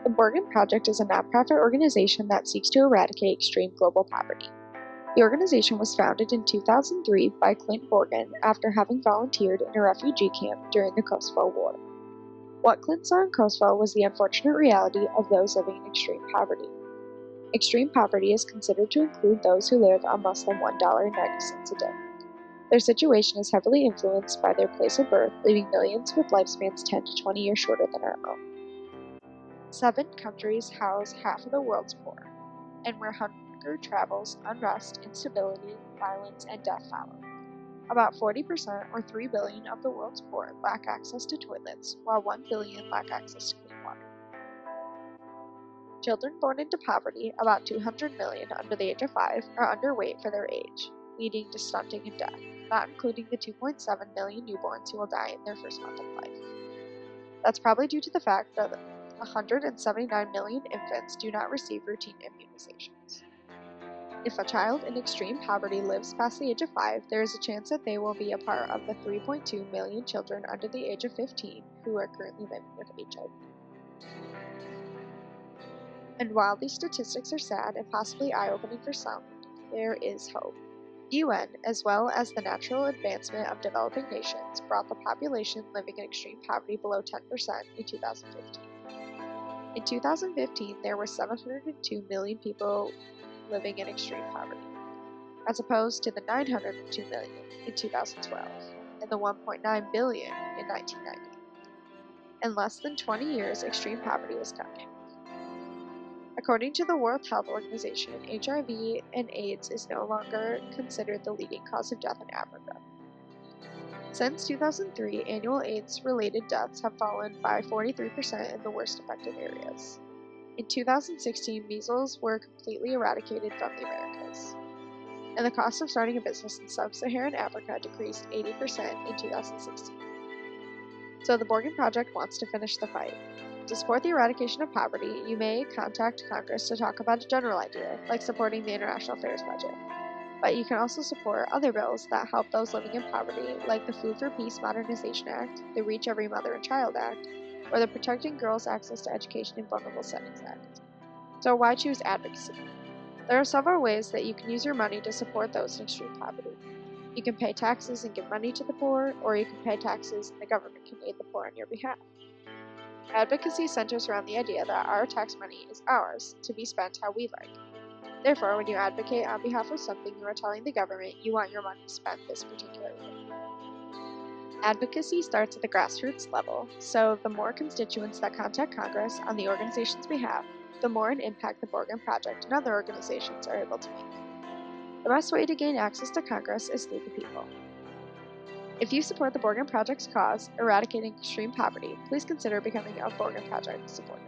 The Borgen Project is a nonprofit organization that seeks to eradicate extreme global poverty. The organization was founded in 2003 by Clint Borgen after having volunteered in a refugee camp during the Kosovo War. What Clint saw in Kosovo was the unfortunate reality of those living in extreme poverty. Extreme poverty is considered to include those who live on less than $1.90 a day. Their situation is heavily influenced by their place of birth, leaving millions with lifespans 10 to 20 years shorter than our own. 7 countries house half of the world's poor, and where hunger travels, unrest, instability, violence, and death follow. About 40%, or 3 billion, of the world's poor lack access to toilets, while 1 billion lack access to clean water. Children born into poverty, about 200 million under the age of 5, are underweight for their age, leading to stunting and death, not including the 2.7 million newborns who will die in their first month of life. That's probably due to the fact that 179 million infants do not receive routine immunizations. If a child in extreme poverty lives past the age of 5, there is a chance that they will be a part of the 3.2 million children under the age of 15 who are currently living with HIV. And while these statistics are sad and possibly eye-opening for some, there is hope. The UN, as well as the natural advancement of developing nations, brought the population living in extreme poverty below 10% in 2015. In 2015, there were 702 million people living in extreme poverty, as opposed to the 902 million in 2012 and the 1.9 billion in 1990. In less than 20 years, extreme poverty was cut in half. According to the World Health Organization, HIV and AIDS is no longer considered the leading cause of death in Africa. Since 2003, annual AIDS-related deaths have fallen by 43% in the worst affected areas. In 2016, measles were completely eradicated from the Americas. And the cost of starting a business in sub-Saharan Africa decreased 80% in 2016. So the Borgen Project wants to finish the fight. To support the eradication of poverty, you may contact Congress to talk about a general idea, like supporting the international affairs budget. But you can also support other bills that help those living in poverty, like the Food for Peace Modernization Act, the Reach Every Mother and Child Act, or the Protecting Girls' Access to Education in Vulnerable Settings Act. So why choose advocacy? There are several ways that you can use your money to support those in extreme poverty. You can pay taxes and give money to the poor, or you can pay taxes and the government can aid the poor on your behalf. Advocacy centers around the idea that our tax money is ours, to be spent how we like. Therefore, when you advocate on behalf of something, you are telling the government you want your money spent this particular way. Advocacy starts at the grassroots level, so the more constituents that contact Congress on the organization's behalf, the more an impact the Borgen Project and other organizations are able to make. The best way to gain access to Congress is through the people. If you support the Borgen Project's cause, eradicating extreme poverty, please consider becoming a Borgen Project supporter.